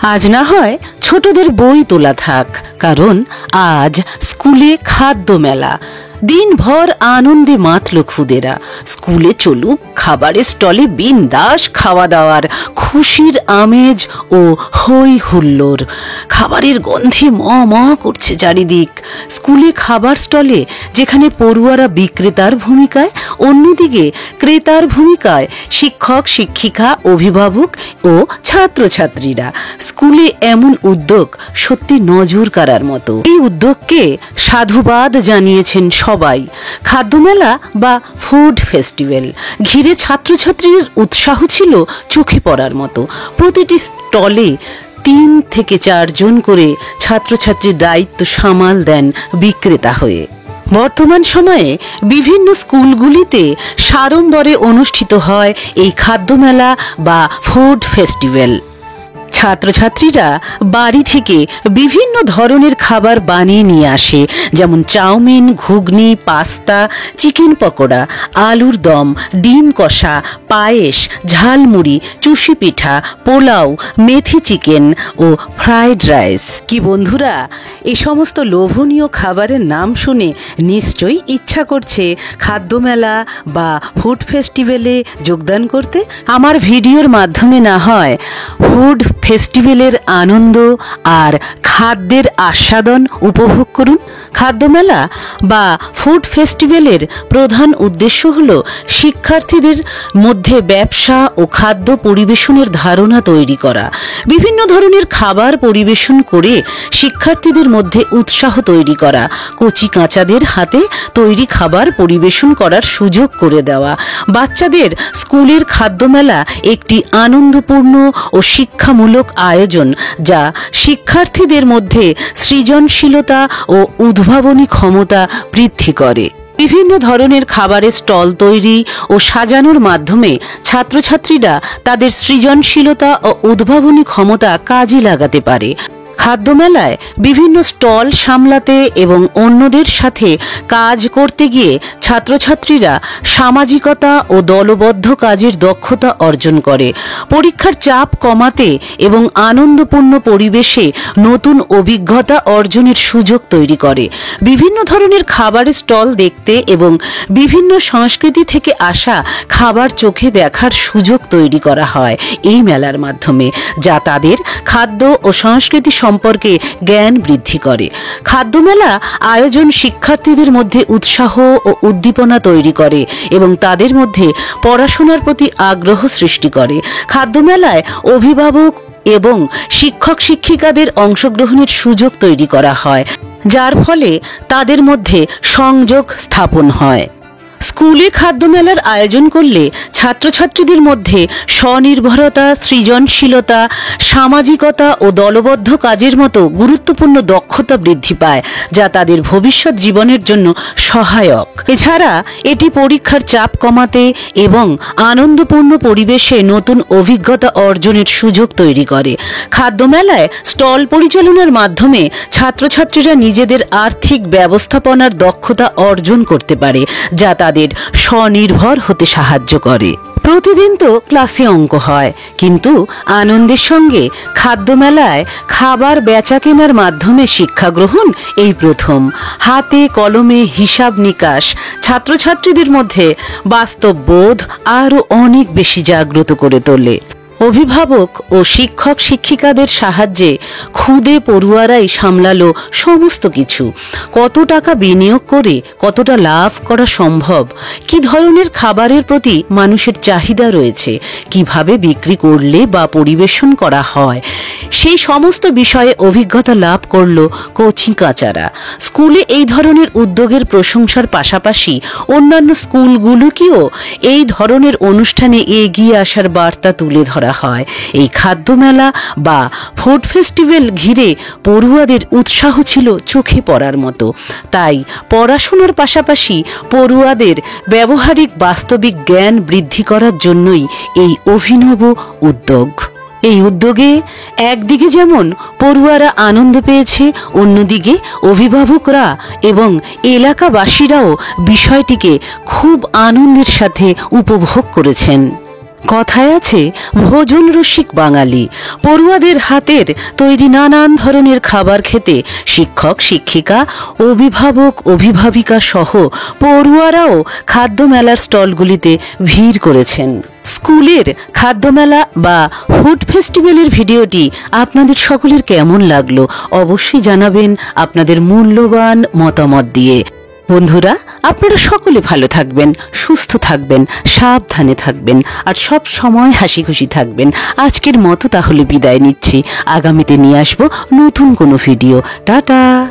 আজ না হয় ছোটদের বই তোলা থাক, কারণ আজ স্কুলে খাদ্য মেলা। দিনভর আনন্দে মাতল খুদেরা। স্কুলে চলুক খাবারের স্টলে বিন্দাস খাওয়া দাওয়ার, খুশির আমেজ ও হই হুল্লোড়। খাবারের গন্ধে ম ম করছে চারিদিক। স্কুলে খাবার স্টলে যেখানে পড়ুয়ারা বিক্রেতার ভূমিকায়, অন্যদিকে ক্রেতার ভূমিকায় শিক্ষক শিক্ষিকা, অভিভাবক ও ছাত্রছাত্রীরা। স্কুলে এমন উদ্যোগ সত্যি নজর কাড়ার মতো। এই উদ্যোগকে সাধুবাদ জানিয়েছেন সবাই। খাদ্যমেলা বা ফুড ফেস্টিভ্যাল ঘিরে ছাত্রছাত্রীদের উৎসাহ ছিল চোখে পড়ার মতো। প্রতিটি স্টলে ৩ থেকে ৪ জন করে ছাত্রছাত্রীর দায়িত্ব সামাল দেন বিক্রেতা হয়ে। বর্তমান সময়ে বিভিন্ন স্কুলগুলিতে সাড়ম্বরে অনুষ্ঠিত হয় এই খাদ্যমেলা বা ফুড ফেস্টিভ্যাল। ছাত্রছাত্রীরা বাড়ি থেকে বিভিন্ন ধরনের খাবার বানিয়ে নিয়ে আসে, যেমন চাউমিন, ঘুগনি, পাস্তা, চিকেন পকোড়া, আলুর দম, ডিম কষা, পায়েস, ঝালমুড়ি, চুষি পিঠা, পোলাও, মেথি চিকেন ও ফ্রাইড রাইস। কি বন্ধুরা, এই সমস্ত লোভনীয় খাবারের নাম শুনে নিশ্চয়ই ইচ্ছা করছে খাদ্যমেলা বা ফুড ফেস্টিভ্যালে যোগদান করতে? আমার ভিডিওর মাধ্যমে না হয় ফুড ফেস্টিভ্যালের আনন্দ আর খাদ্যের আস্বাদন উপভোগ করুন। খাদ্যমেলা বা ফুড ফেস্টিভ্যালের প্রধান উদ্দেশ্য হল শিক্ষার্থীদের মধ্যে ব্যবসা ও খাদ্য পরিবেশনের ধারণা তৈরি করা। বিভিন্ন ধরনের খাবার পরিবেশন করে শিক্ষার্থীদের মধ্যে উৎসাহ তৈরি করা, কচি কাঁচাদের হাতে তৈরি খাবার পরিবেশন করার সুযোগ করে দেওয়া। বাচ্চাদের স্কুলের খাদ্যমেলা একটি আনন্দপূর্ণ ও শিক্ষামূলক আয়োজন, যা শিক্ষার্থীদের মধ্যে সৃজনশীলতা ও উদ্ভাবনী ক্ষমতা বৃদ্ধি করে। বিভিন্ন ধরনের খাবারের স্টল তৈরি ও সাজানোর মাধ্যমে ছাত্রছাত্রীরা তাদের সৃজনশীলতা ও উদ্ভাবনী ক্ষমতা কাজে লাগাতে পারে। খাদ্যমেলায় বিভিন্ন স্টল সামলাতে এবং অন্যদের সাথে কাজ করতে গিয়ে ছাত্রছাত্রীরা সামাজিকতা ও দলবদ্ধ কাজের দক্ষতা অর্জন করে। পরীক্ষার চাপ কমাতে এবং আনন্দপূর্ণ পরিবেশে নতুন অভিজ্ঞতা অর্জনের সুযোগ তৈরি করে। বিভিন্ন ধরনের খাবারের স্টল দেখতে এবং বিভিন্ন সংস্কৃতি থেকে আসা খাবার চোখে দেখার সুযোগ তৈরি করা হয় এই মেলার মাধ্যমে, যা তাদের খাদ্য ও সংস্কৃতি সম্পর্কে জ্ঞান বৃদ্ধি করে। খাদ্যমেলা আয়োজন শিক্ষার্থীদের মধ্যে উৎসাহ ও উদ্দীপনা তৈরি করে এবং তাদের মধ্যে পড়াশোনার প্রতি আগ্রহ সৃষ্টি করে। খাদ্যমেলায় অভিভাবক এবং শিক্ষক শিক্ষিকাদের অংশগ্রহণের সুযোগ তৈরি করা হয়, যার ফলে তাদের মধ্যে সংযোগ স্থাপন হয়। স্কুলে খাদ্যমেলার আয়োজন করলে ছাত্রছাত্রীদের মধ্যে স্বনির্ভরতা, সৃজনশীলতা, সামাজিকতা ও দলবদ্ধ কাজের মতো গুরুত্বপূর্ণ দক্ষতা বৃদ্ধি পায়, যা তাদের ভবিষ্যৎ জীবনের জন্য সহায়ক। এছাড়া এটি পরীক্ষার চাপ কমাতে এবং আনন্দপূর্ণ পরিবেশে নতুন অভিজ্ঞতা অর্জনের সুযোগ তৈরি করে। খাদ্যমেলায় স্টল পরিচালনার মাধ্যমে ছাত্রছাত্রীরা নিজেদের আর্থিক ব্যবস্থাপনার দক্ষতা অর্জন করতে পারে, যা তাদের স্বনির্ভর হতে সাহায্য করে। প্রতিদিন তো ক্লাসে অঙ্ক হয়, কিন্তু আনন্দের সঙ্গে খাদ্যমেলায় খাবার বেচা কেনার মাধ্যমে শিক্ষা গ্রহণ এই প্রথম। হাতে কলমে হিসাব নিকাশ ছাত্রছাত্রীদের মধ্যে বাস্তব বোধ আরও অনেক বেশি জাগ্রত করে তোলে। অভিভাবক ও শিক্ষক শিক্ষিকাদের সাহায্যে খুদে পড়ুয়ারাই সামলালো সমস্ত কিছু। কত টাকা বিনিয়োগ করে কতটা লাভ করা সম্ভব, কি ধরনের খাবারের প্রতি মানুষের চাহিদা রয়েছে, কিভাবে বিক্রি করলে বা পরিবেশন করা হয়, সেই সমস্ত বিষয়ে অভিজ্ঞতা লাভ করলো কচি কাঁচারা। স্কুলে এই ধরনের উদ্যোগের প্রশংসার পাশাপাশি অন্যান্য স্কুলগুলোকেও এই ধরনের অনুষ্ঠানে এগিয়ে আসার বার্তা তুলে ধরা হয়। এই খাদ্যমেলা বা ফুড ফেস্টিভ্যাল ঘিরে পড়ুয়াদের উৎসাহ ছিল চোখে পড়ার মতো। তাই পড়াশোনার পাশাপাশি পড়ুয়াদের ব্যবহারিক বাস্তবিক জ্ঞান বৃদ্ধি করার জন্যই এই অভিনব উদ্যোগ। এই উদ্যোগে একদিকে যেমন পড়ুয়ারা আনন্দ পেয়েছে, অন্যদিকে অভিভাবকরা এবং এলাকাবাসীরাও বিষয়টিকে খুব আনন্দের সাথে উপভোগ করেছেন। কথায় আছে ভোজন রসিক বাঙালি। পড়ুয়াদের হাতের তৈরি নানান ধরনের খাবার খেতে শিক্ষক শিক্ষিকা অভিভাবক অভিভাবিকা সহ পড়ুয়ারাও খাদ্য মেলার স্টলগুলিতে ভিড় করেছেন। স্কুলের খাদ্যমেলা বা ফুড ফেস্টিভ্যালের ভিডিওটি আপনাদের সকলের কেমন লাগলো অবশ্যই জানাবেন আপনাদের মূল্যবান মতামত দিয়ে। বন্ধুরা, আপনারা সকলে ভালো থাকবেন, সুস্থ থাকবেন, সাবধানে থাকবেন আর সব সময় হাসি খুশি থাকবেন। আজকের মতো তাহলে বিদায় নিচ্ছি। আগামীতে নিয়ে আসবো নতুন কোনো ভিডিও। টাটা।